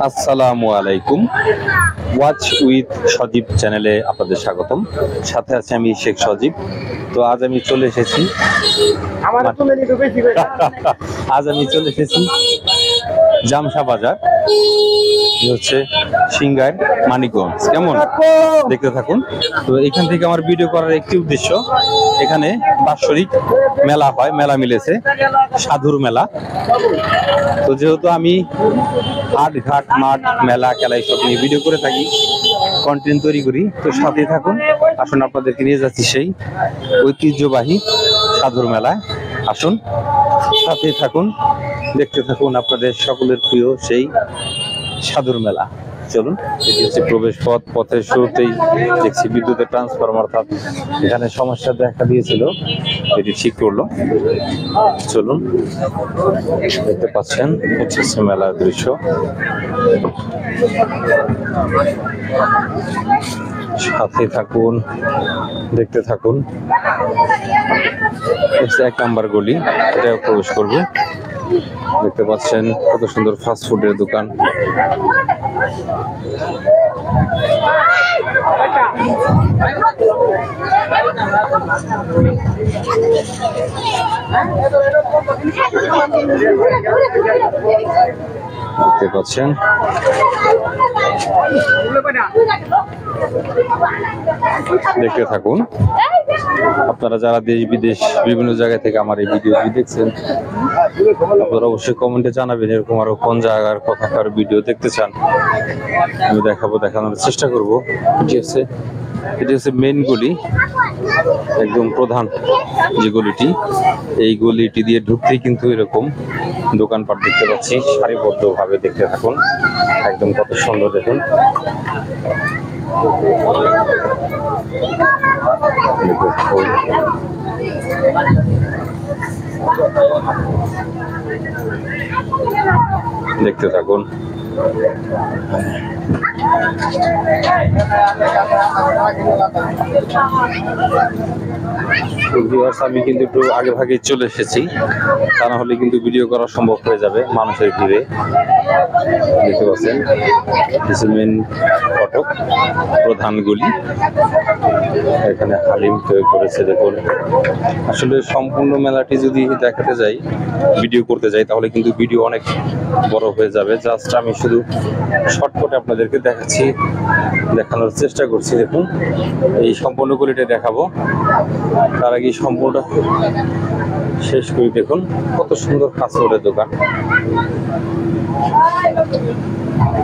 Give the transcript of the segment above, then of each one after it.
আসসালামু আলাইকুম। Watch with সজীব চ্যানেলে আপনাদের স্বাগতম। সাথে আছে আমি শেখ সজীব। তো আজ আমি চলে এসেছি জামশা বাজার, হচ্ছে সিংগাইর মানিকগঞ্জ। কেমন দেখতে থাকুন। তো এখান থেকে আমার ভিডিও করার একটি উদ্দেশ্য, এখানে বাৎসরিক মেলা হয়, মেলা মিলেছে সাধুর মেলা। তো যেহেতু আমি হাট ঘাট মাঠ মেলা খেলা এইসব নিয়ে ভিডিও করে থাকি, কন্টেন্ট তৈরি করি, তো সাথে থাকুন। আসুন আপনাদেরকে নিয়ে যাচ্ছি সেই ঐতিহ্যবাহী সাধুর মেলায়। আসুন সাথে থাকুন, দেখতে থাকুন আপনাদের সকলের প্রিয় সেই সাধুর মেলা। চলুন, এটি হচ্ছে প্রবেশ পথ। পথের শুরুতেই দেখছি বিদ্যুতের ট্রান্সফরমার, অর্থাৎ এখানে সমস্যা দেখা দিয়েছিল, এটি ঠিক করলো। চলুন, দেখতে পাচ্ছেন হচ্ছে মেলার দৃশ্য। সাথে থাকুন, দেখতে থাকুন। 1 নাম্বার গলি, এটা প্রবেশ করবে। দেখতে পাচ্ছেন কত সুন্দর ফাস্ট ফুডের দোকান। দেখতে পাচ্ছেন দেখতে থাকুন। আপনারা যারা দেশ বিদেশ বিভিন্ন জায়গা থেকে আমার এই ভিডিওটি দেখছেন, আপনারা অবশ্যই কমেন্টে জানাবেন এরকম আরো কোন জায়গার কোথাকার ভিডিও দেখতে চান, আমি দেখানোর চেষ্টা করব। এটি হচ্ছে মেইন গলি, একদম প্রধান যে গলিটি, এই গলিটি দিয়ে ঢুকতেই কিন্তু এরকম দোকানপাট দেখতে পাচ্ছি সারিবদ্ধ ভাবে। দেখতে থাকুন, একদম কত সুন্দর দেখুন। দেখতে থাকুন। আমি কিন্তু একটু আগে ভাগে চলে এসেছি, তা না হলে কিন্তু ভিডিও করা সম্ভব হয়ে যাবে মানুষের ভিড়ে। দেখতে পাচ্ছেন মেন ফটক, প্রধান গলি। এখানে হালিম তৈরি করেছে দেখুন। আসলে সম্পূর্ণ মেলাটি যদি দেখাতে যাই, ভিডিও করতে যাই, তাহলে কিন্তু ভিডিও অনেক বড় হয়ে যাবে। জাস্ট আমি শুধু শর্টকাটে আপনাদেরকে দেখানোর চেষ্টা করছি। দেখুন, এই সম্পূর্ণ গলিটা দেখাবো, তার আগে সম্পূর্ণ শেষ করি। দেখুন কত সুন্দর কাঁচড়ের দোকান,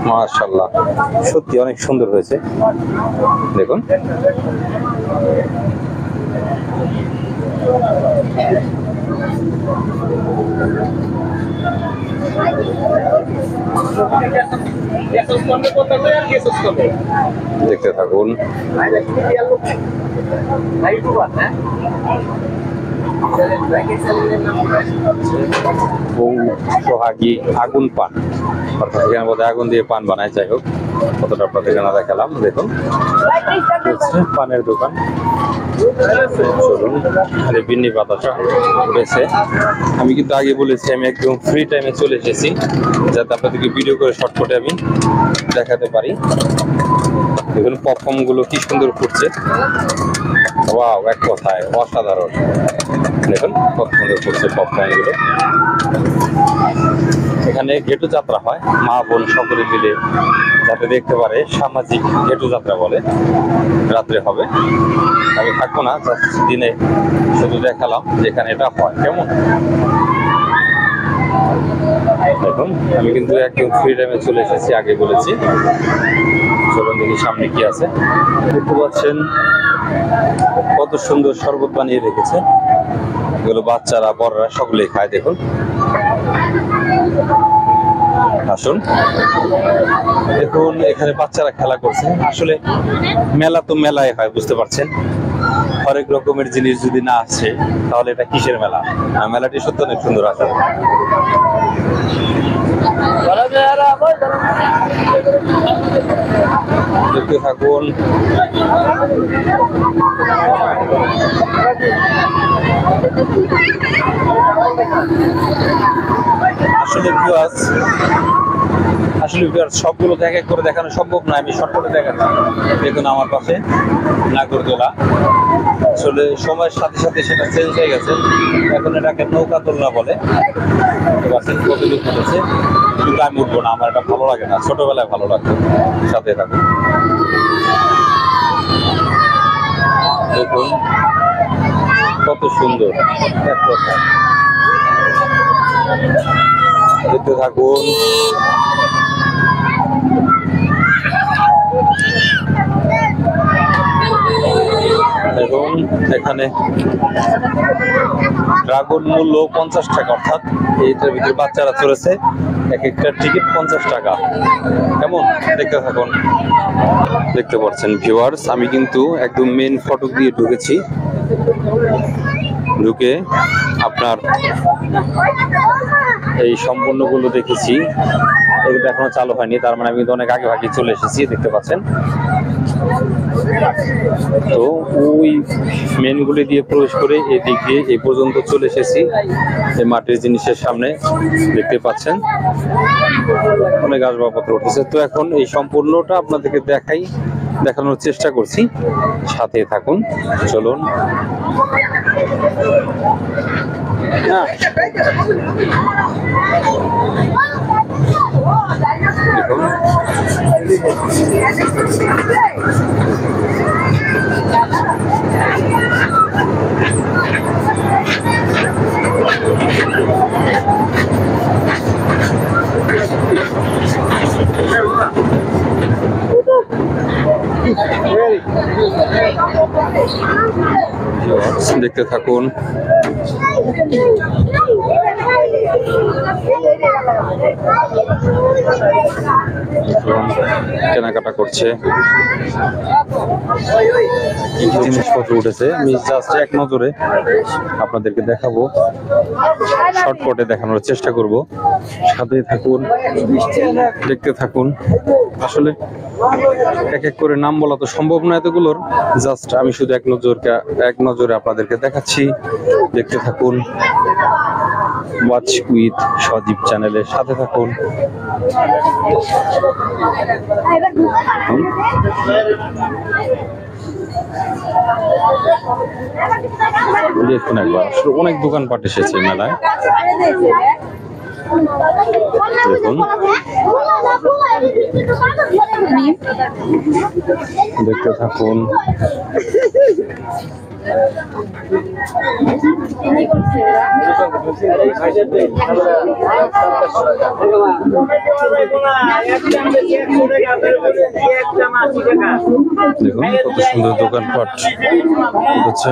মাশাআল্লাহ, সত্যি অনেক সুন্দর হয়েছে। দেখুন দেখতে থাকুন। সোহাগী আগুন পান, অর্থাৎ এখানে বোধহয় আগুন দিয়ে পান বানায়। যাই হোক, কতটা আপনাদের এখানে দেখালাম। দেখুন পানের দোকান। বিন্নি বাতাসা রয়েছে। আমি কিন্তু আগে বলেছি আমি একদম ফ্রি টাইমে চলে এসেছি, যাতে আপনাদেরকে ভিডিও করে শর্টকাটে আমি দেখাতে পারি। দেখুন পপকর্ন গুলো কি সুন্দর ফুটছে, ওয়াও, এক কথায় অসাধারণ। দেখুন কত সুন্দর ফুটছে পপকর্ন গুলো। এখানে ঘেটু যাত্রা হয়, মা বোন সকলে মিলে যাতে দেখতে পারে, সামাজিক ঘেটু যাত্রা বলে, রাত্রে হবে। আমি থাকবো না, দিনে শুধু দেখালাম যেখানে এটা হয়। কেমন দেখুন, আমি কিন্তু একদম ফ্রি টাইমে চলে এসেছি, আগে বলেছি। চলুন দেখি সামনে কি আছে। দেখতে পাচ্ছেন কত সুন্দর শরবত বানিয়ে রেখেছে, এগুলো বাচ্চারা বড়রা সকলেই খায়। দেখুন, আসুন দেখুন, এখানে বাচ্চারা খেলা করছে। আসলে মেলা তো মেলায় হয়, বুঝতে পারছেন। হরেক রকমের জিনিস যদি না আসে, তাহলে এটা কিসের মেলা? মেলাটি সত্যি অনেক সুন্দর আছে। দেখতে থাকুন। আসলে আসলে সবগুলো এক এক করে দেখানো সম্ভব না, আমি শর্টকাটে দেখাচ্ছি। দেখুন আমার পাশে নাগরদোলা, আসলে সময়ের সাথে সাথে সেটা চেঞ্জ হয়ে গেছে, এখন এটাকে নৌকা দোলনা বলে। কত লোক উঠেছে, কিন্তু আমি উঠবো না, আমার এটা ভালো লাগে না, ছোটবেলায় ভালো লাগতো। সাথে থাকুন, দেখুন কত সুন্দর, এক কথা দেখতে থাকুন। এবং এখানে ড্রাগন মূল্য 50 টাকা, অর্থাৎ এইটার ভিতরে বাচ্চারা চলেছে, এক একটা টিকিট 50 টাকা। কেমন দেখতে থাকুন। দেখতে পাচ্ছেন ভিউয়ার্স, আমি কিন্তু একদম মেন ফটক দিয়ে ঢুকেছি, ঢুকে আপনার এই সম্পূর্ণগুলো দেখেছি। এগুলো এখনো চালু হয়নি, তার মানে আমি কিন্তু অনেক আগে ভাগে চলে এসেছি, দেখতে পাচ্ছেন। তো ওই মেনগুলি দিয়ে প্রবেশ করে এদিক দিয়ে এই পর্যন্ত চলে এসেছি, এই মাটির জিনিসের সামনে দেখতে পাচ্ছেন অনেক আসবাবপত্র উঠেছে। তো এখন এই সম্পূর্ণটা আপনাদেরকে দেখানোর চেষ্টা করছি, সাথে থাকুন, চলুন। দেখতে থাকুন। কেনাকাটা করছে, জিনিসপত্র উঠেছে। আমি জাস্ট এক নজরে আপনাদেরকে দেখাবো, শর্টকাটে দেখানোর চেষ্টা করব, সাথে থাকুন, দেখতে থাকুন। আসলে এক এক করে নাম বলা তো সম্ভব না এতগুলোর, জাস্ট আমি শুধু এক নজরে আপনাদেরকে দেখাচ্ছি, দেখতে থাকুন। ওয়াচ উইথ সজীব চ্যানেলের সাথে থাকুন। দেখুন একবার, আসলে অনেক দোকানপাট এসেছে মেলায়, দেখুন দেখতে থাকুন। দেখুন কত সুন্দর দোকানপাট উঠেছে।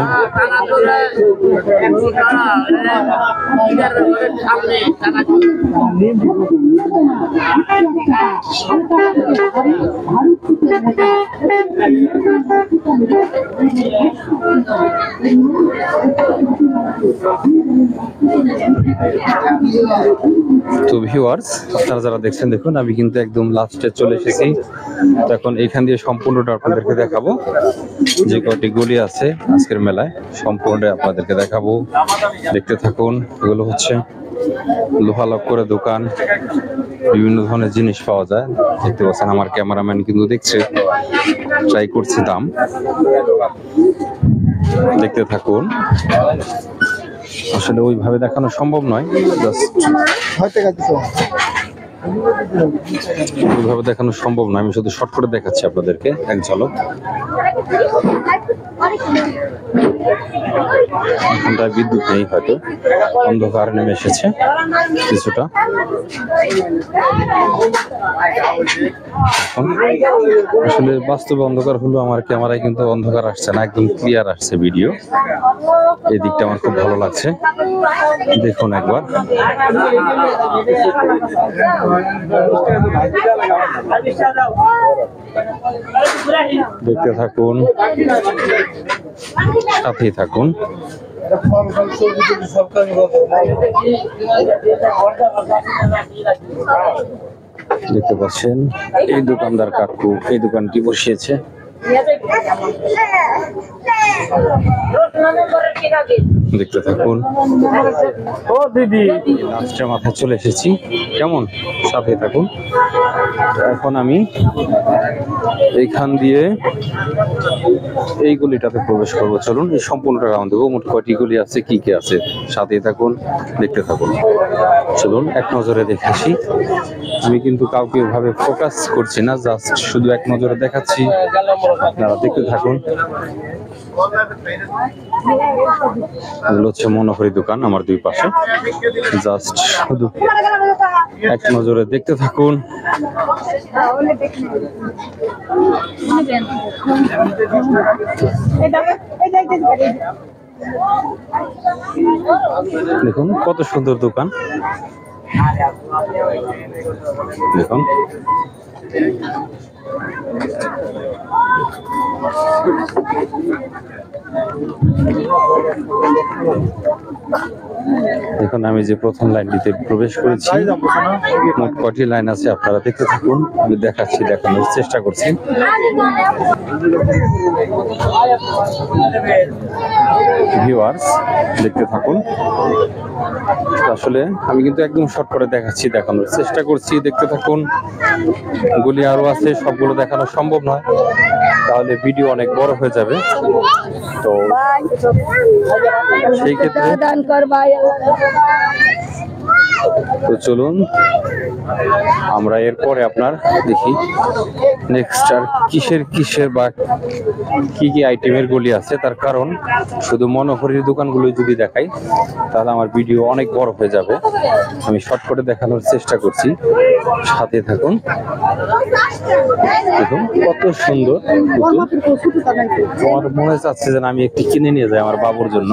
তো ভিউয়ার্স, আপনারা যারা দেখছেন, দেখুন আমি কিন্তু একদম লাস্টে চলে এসেছি। তো এখন এখান দিয়ে সম্পূর্ণটা আপনাদেরকে দেখাবো, যে কয়টি গলি আছে আজকের মেলায় সম্পূর্ণটা আপনাদেরকে দেখাবো, দেখতে থাকুন। এগুলো হচ্ছে লোহা লক্করে দোকান, বিভিন্ন ধরনের জিনিস পাওয়া যায়, দেখতে পাচ্ছেন। আমার ক্যামেরাম্যান কিন্তু দেখছে, ট্রাই করছে দাম, দেখতে থাকুন। আসলে ওইভাবে দেখানো সম্ভব নয়, ওইভাবে দেখানো সম্ভব নয়, আমি শুধু শর্ট করে দেখাচ্ছি আপনাদেরকে এক ঝলক। এখানটায় বিদ্যুৎ নেই, হয়তো অন্ধকার নেমে এসেছে কিছুটা। আসলে বাস্তবে অন্ধকার হলো, আমার ক্যামেরায় কিন্তু অন্ধকার আসছে না, একদম ক্লিয়ার আসছে ভিডিও। এই দিকটা আমার খুব ভালো লাগছে, দেখুন একবার। দেখতে থাকুন, সাথেই থাকুন। দেখতে পাচ্ছেন এই দোকানদার কাকু এই দোকানটি বসিয়েছে। দেখতে থাকুন। ও দিদি লাস্টের মাথায় চলে এসেছি, কেমন সাথে থাকুন। এখন আমি এইখান দিয়ে এই গলিটাতে প্রবেশ করবো। চলুন এই সম্পূর্ণটা রাউন্ড দেবো। মোট কয়টি গলি আছে, কি কি আছে, সাথে থাকুন, দেখতে থাকুন। চলুন এক নজরে দেখে আসি। আমি কিন্তু কাউকে ভাবে ফোকাস করছি না, জাস্ট শুধু এক নজরে দেখাচ্ছি, আপনারা দেখতে থাকুন। এগুলো হচ্ছে মনোহরি দোকান আমার দুই পাশে, জাস্ট শুধু এক নজরে দেখতে থাকুন। দেখুন কত সুন্দর দোকান, দেখুন দেখুন আমি যে প্রথম লাইনটিতে প্রবেশ করেছি, মোট কটি লাইন আছে আপনারা দেখতে থাকুন। আমি দেখাচ্ছি, দেখানোর চেষ্টা করছি। ভিউয়ার্স দেখতে থাকুন। আসলে আমি কিন্তু একদম শর্ট করে দেখাচ্ছি, দেখানোর চেষ্টা করছি, দেখতে থাকুন। গুলি আরো আছে, সবগুলো দেখানো সম্ভব নয়, তাহলে ভিডিও অনেক বড় হয়ে যাবে। তো সেই ক্ষেত্রে তো চলুন আমরা এরপরে আপনার দেখি নেক্সট আর কিসের বা কি কি আইটেমের গলি আছে। তার কারণ শুধু মনোহরির দোকানগুলো যদি দেখাই তাহলে আমার ভিডিও অনেক বড় হয়ে যাবে। আমি শর্ট করে দেখানোর চেষ্টা করছি, সাথে থাকুন। দেখুন কত সুন্দর পুতুল। আমার মনে চাচ্ছে যেন আমি একটি কিনে নিয়ে যাই আমার বাবুর জন্য।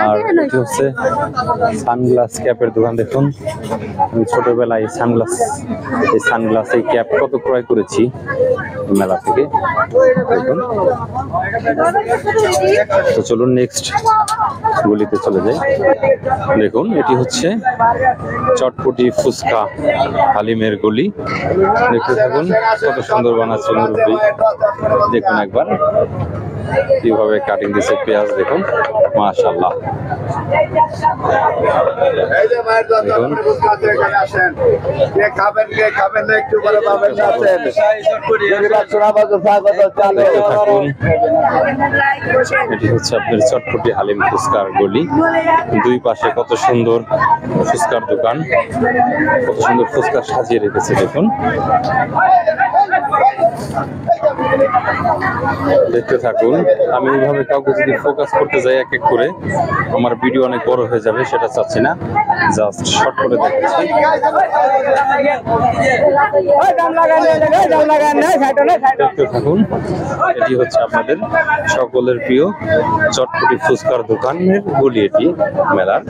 আর এটি হচ্ছে সানগ্লাস ক্যাপের দোকান। দেখুন আমি ছোটবেলায় সানগ্লাস এই ক্যাপ কত ক্রয় করেছি মেলা থেকে। দেখুন তো চলুন নেক্সট গলিতে চলে যাই। দেখুন এটি হচ্ছে চটপটি ফুচকা হালিমের গলি। দেখতে থাকুন কত সুন্দর বানাচ্ছে মুরব্বি। দেখুন একবার কিভাবে কাটিং দিচ্ছে পেঁয়াজ, দেখুন মাশাআল্লাহ। দেখুন এটি হচ্ছে আপনার চটপটি হালিম ফুচকার গলি। দুই পাশে কত সুন্দর ফুচকার দোকান, কত সুন্দর ফুচকা সাজিয়ে রেখেছে। দেখুন দেখতে থাকুন। আমি এইভাবে কাউকে যদি ফোকাস করতে যাই এক এক করে আমার ভিডিও অনেক বড় হয়ে যাবে, সেটা চাচ্ছি না, জাস্ট শর্ট করে দেখাচ্ছি। দেখতে থাকুন। এটি হচ্ছে আপনাদের সকলের প্রিয় চটপটি ফুচকার দোকানের গলি, এটি মেলার।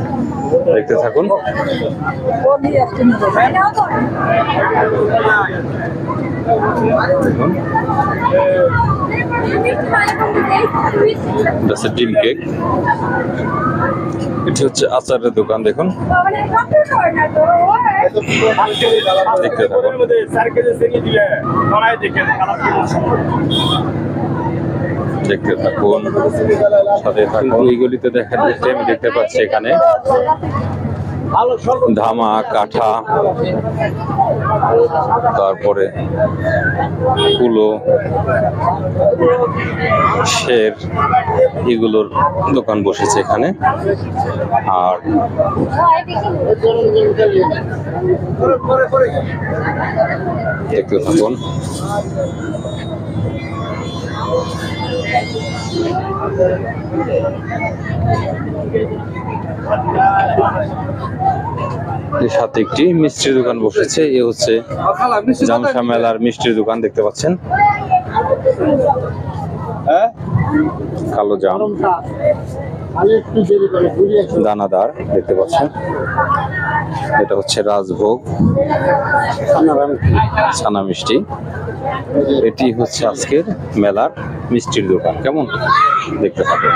দেখতে থাকুন। দেখুন ডিম কেক। এটি হচ্ছে আচারের দোকান। দেখুন দেখতে থাকুন। দেখতে থাকুন, সাথে থাকুন। এই গলিতে দেখেন আমি দেখতে পাচ্ছি এখানে ধামা, কাঠা, তারপরে কুলো, শের, এগুলোর দোকান বসেছে এখানে। আর দেখতে থাকুন। এর সাথে একটি মিষ্টির দোকান বসেছে। এ হচ্ছে জামসা মেলার মিষ্টির দোকান, দেখতে পাচ্ছেন। কালো জাম, দানাদার, দেখতে পাচ্ছেন। এটা হচ্ছে রাজভোগ ছানা মিষ্টি। এটি হচ্ছে আজকের মেলার মিষ্টির দোকান। কেমন দেখতে পাবেন।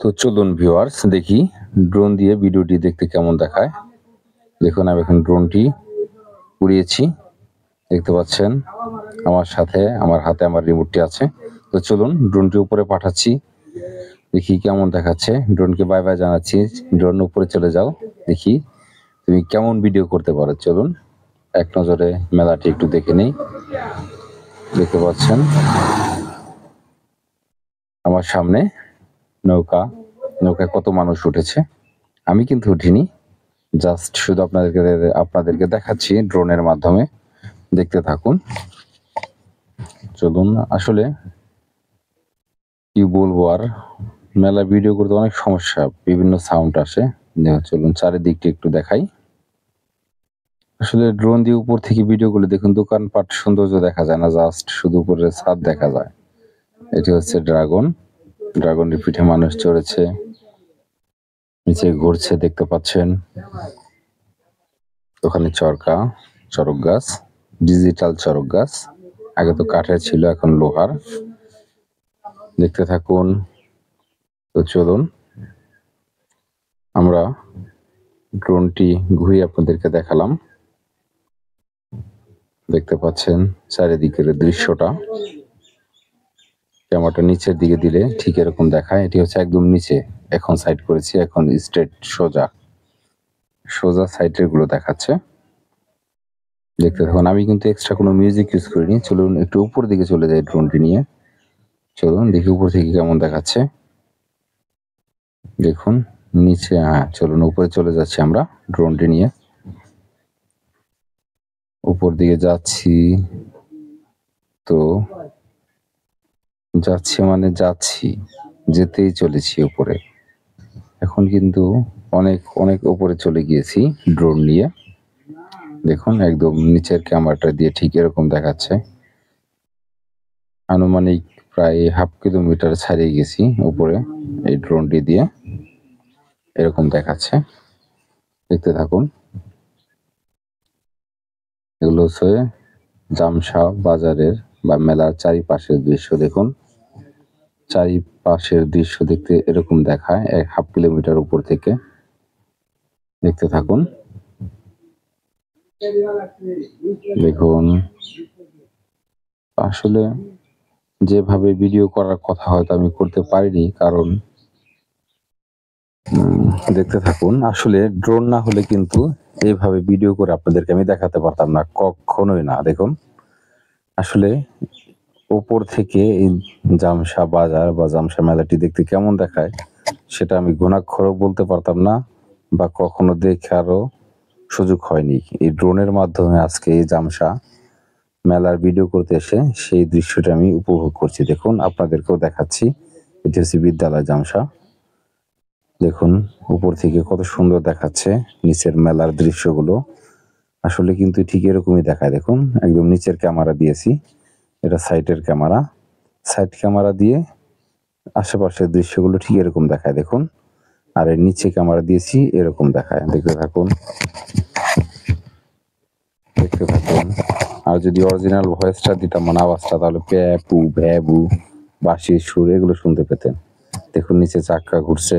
তো চলুন ভিউয়ার্স দেখি ড্রোন দিয়ে ভিডিওটি দেখতে কেমন দেখায়। দেখুন আমি এখন ড্রোনটি উড়িয়েছি, দেখতে পাচ্ছেন। আমার সাথে আমার হাতে আমার রিমোটটি আছে। তো চলুন ড্রোনটি উপরে পাঠাচ্ছি, দেখি কেমন দেখাচ্ছে। ড্রোনকে বাই বাই জানাচ্ছি। ড্রোন উপরে চলে যাও, দেখি তুমি কেমন ভিডিও করতে পারো। চলুন এক নজরে মেলাটি একটু দেখে নেই। দেখতে পাচ্ছেন আমার সামনে নৌকায় কত মানুষ উঠেছে। আমি কিন্তু উঠিনি, জাস্ট শুধু আপনাদেরকে দেখাচ্ছি ড্রোনের মাধ্যমে। দেখতে থাকুন। চলুন, আসলে কি বলবো আর, মেলা ভিডিও করতে অনেক সমস্যা, বিভিন্ন সাউন্ড আসে। চলুন চারিদিকটা একটু দেখাই। আসলে ড্রোন দিয়ে উপর থেকে ভিডিও গুলো দেখুন, দোকানপাট সৌন্দর্য দেখা যায় না, জাস্ট শুধু উপরের ছাদ দেখা যায়। এটি হচ্ছে ড্রাগনের পিঠে মানুষ চড়েছে, নিচে ঘুরছে দেখতে পাচ্ছেন। ওখানে চড়ক গাছ, ডিজিটাল চড়ক গাছ। আগে তো কাঠের ছিল, এখন লোহার। দেখতে থাকুন। তো চলুন আমরা ড্রোনটি ঘুরিয়ে আপনাদেরকে দেখালাম। দেখতে পাচ্ছেন চারিদিকের দৃশ্যটা। ক্যামেরাটা নিচের দিকে দিলে ঠিক এরকম দেখায়। এটি হচ্ছে একদম নিচে, এখন সাইড করেছি, এখন স্ট্রেট সোজা সাইডের গুলো দেখাচ্ছে। দেখতে থাকুন। আমি কিন্তু এক্সট্রা কোনো মিউজিক ইউজ করিনি। চলুন একটু উপর দিকে চলে যাই ড্রোনটি নিয়ে। চলুন দেখি উপর থেকে কেমন দেখাচ্ছে। দেখুন নিচে, চলুন উপরে চলে যাচ্ছি আমরা ড্রোনটি নিয়ে। উপর দিকে যাচ্ছি, তো যেতেই চলেছি উপরে। এখন কিন্তু অনেক অনেক উপরে চলে গিয়েছি ড্রোন নিয়ে। দেখুন একদম নিচের ক্যামেরাটা দিয়ে ঠিক এরকম দেখাচ্ছে। আনুমানিক প্রায় 1/2 কিলোমিটার ছাড়িয়ে গেছি উপরে এই ড্রোনটি দিয়ে, এরকম দেখাচ্ছে। দেখতে থাকুন। এগুলো হচ্ছে জামসা বাজারের বা মেলার চারিপাশের দৃশ্য। দেখুন চারিপাশের দৃশ্য দেখতে এরকম দেখায় 1/2 কিলোমিটার উপর থেকে। দেখতে থাকুন। দেখুন আসলে যেভাবে ভিডিও করার কথা হয়তো আমি করতে পারিনি, কারণ দেখতে থাকুন। আসলে ড্রোন না হলে কিন্তু এইভাবে ভিডিও করে আপনাদেরকে আমি দেখাতে পারতাম না, কখনোই না। দেখুন আসলে উপর থেকে এই জামসা বাজার বা জামসা মেলাটি দেখতে কেমন দেখায় সেটা আমি ঘুণাক্ষরেও বলতে পারতাম না, বা কখনো দেখারও সুযোগ হয়নি। এই ড্রোনের মাধ্যমে আজকে এই জামসা মেলার ভিডিও করতে এসে সেই দৃশ্যটা আমি উপভোগ করছি। দেখুন আপনাদেরকেও দেখাচ্ছি। এটি হচ্ছে বিদ্যালয় জামসা। দেখুন উপর থেকে কত সুন্দর দেখাচ্ছে নিচের মেলার দৃশ্যগুলো। আসলে কিন্তু ঠিক এরকমই দেখায়। দেখুন একদম নিচের ক্যামেরা দিয়েছি, এটা সাইড ক্যামেরা দিয়ে আশেপাশের দৃশ্যগুলো ঠিক এরকম দেখায়। দেখুন আর এর নিচে ক্যামেরা দিয়েছি, এরকম দেখায়। দেখতে থাকুন। আর যদি অরিজিনাল ভয়েসটা দিতাম, মানে আওয়াজটা, তাহলে প্যাপু ভ্যাবু বাঁশির সুর এগুলো শুনতে পেতেন। দেখুন নিচে চাক্কা ঘুরছে।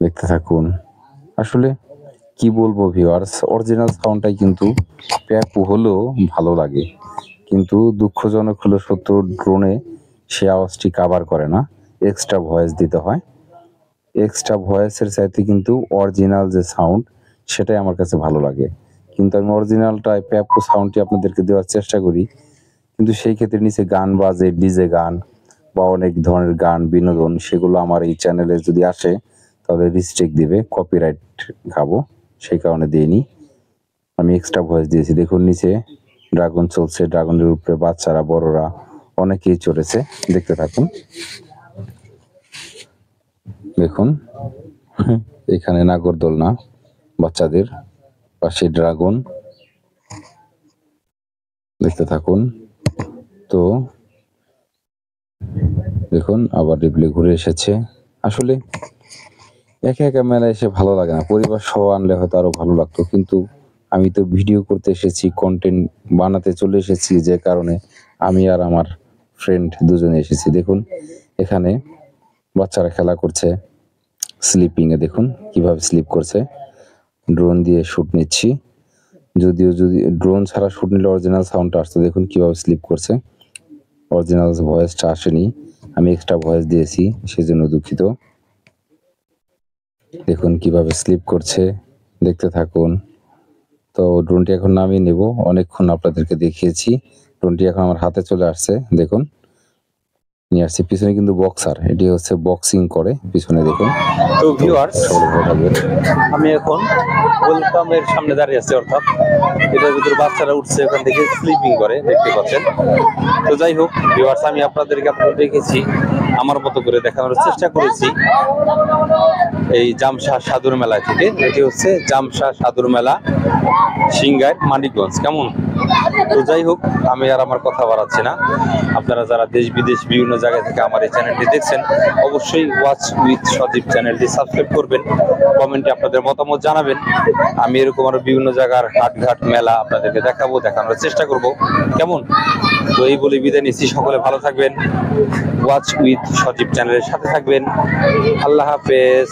দেখতে থাকুন। আসলে কি বলবো ভিউয়ার্স, অরিজিনাল সাউন্ডটাই কিন্তু প্যাপু হলেও ভালো লাগে, কিন্তু দুঃখজনক হলো সত্য, ড্রোনে সে আওয়াজটি কাভার করে না, এক্সট্রা ভয়েস দিতে হয়। এক্সট্রা ভয়েসের চাইতে কিন্তু অরিজিনাল যে সাউন্ড সেটাই আমার কাছে ভালো লাগে। কিন্তু আমি অরিজিনালটাই প্যাপু সাউন্ডটি আপনাদেরকে দেওয়ার চেষ্টা করি, কিন্তু সেই ক্ষেত্রে নিচে গান বাজে, ডিজে গান বা অনেক ধরনের গান বিনোদন, সেগুলো আমার এই চ্যানেলে যদি আসে তাহলে রিস্ট্রিক্ট দিবে, কপিরাইট খাবো, সেই কারণে দিইনি। আমি এক্সট্রা ভয়েস দিয়েছি। দেখুন নিচে ড্রাগন চলছে, ড্রাগনের উপরে বাচ্চারা বড়রা অনেকেই চড়েছে। দেখতে থাকুন। দেখুন এখানে নাগরদোলনা বাচ্চাদের, পাশে ড্রাগন। দেখতে থাকুন। তো দেখুন আবার রিপ্লে ঘুরে এসেছে। আসলে একা একা মেলায় এসে ভালো লাগে না, পরিবার সহ আনলে হয়তো আরো ভালো লাগতো, কিন্তু আমি তো ভিডিও করতে এসেছি, কন্টেন্ট বানাতে চলে এসেছি, যে কারণে আমি আর আমার ফ্রেন্ড দুজনে এসেছি। দেখুন এখানে বাচ্চারা খেলা করছে স্লিপিংয়ে। দেখুন কিভাবে স্লিপ করছে। ড্রোন দিয়ে শুট নিচ্ছি, যদি ড্রোন ছাড়া শুট নিলে অরিজিনাল সাউন্ডটা আসতো। দেখুন কিভাবে স্লিপ করছে। অরিজিনাল ভয়েসটা আসেনি, আমি এক্সট্রা ভয়েস দিয়েছি, সেজন্য দুঃখিত। দেখুন কিভাবে স্লিপ করছে, দেখতে থাকুন। তো ড্রোনটি এখন নামিয়ে নেব, অনেকক্ষণ আপনাদেরকে দেখিয়েছি। ড্রোনটি এখন আমার হাতে চলে আসছে, দেখুন নিয়ে আসছি। পিছনে কিন্তু বক্সার, এটি হচ্ছে বক্সিং করে, পিছনে দেখুন। তো ভিউয়ার্স, সকলে ভালো থাকবেন। আমি এখন ওয়েলকামের সামনে দাঁড়িয়ে আছি, অর্থাৎ এটার ভিতরে বাচ্চারা উঠছে ওখান থেকে স্লিপিং করে, দেখতে পাচ্ছেন। তো যাই হোক ভিউয়ার্স, আমি আপনাদেরকে দেখেছি, আমার মতো করে দেখানোর চেষ্টা করেছি এই জামশাহ সাধুর মেলা থেকে। এটি হচ্ছে জামশাহ সাধুর মেলা, সিংগাইর, মানিকগঞ্জ। কেমন? তো যাই হোক, আমি আর আমার কথা বাড়াচ্ছি না। আপনারা যারা দেশ বিদেশ বিভিন্ন জায়গা থেকে আমার এই চ্যানেলটি দেখছেন, অবশ্যই ওয়াচ উইথ সজীব চ্যানেলটি সাবস্ক্রাইব করবেন, কমেন্টে আপনাদের মতামত জানাবেন। আমি এরকম আরো বিভিন্ন জায়গার হাটঘাট মেলা আপনাদেরকে দেখানোর চেষ্টা করব। কেমন? তো এই বলে বিদায় নিচ্ছি, সকলে ভালো থাকবেন, ওয়াচ উইথ সজীব চ্যানেলের সাথে থাকবেন। আল্লাহ হাফেজ।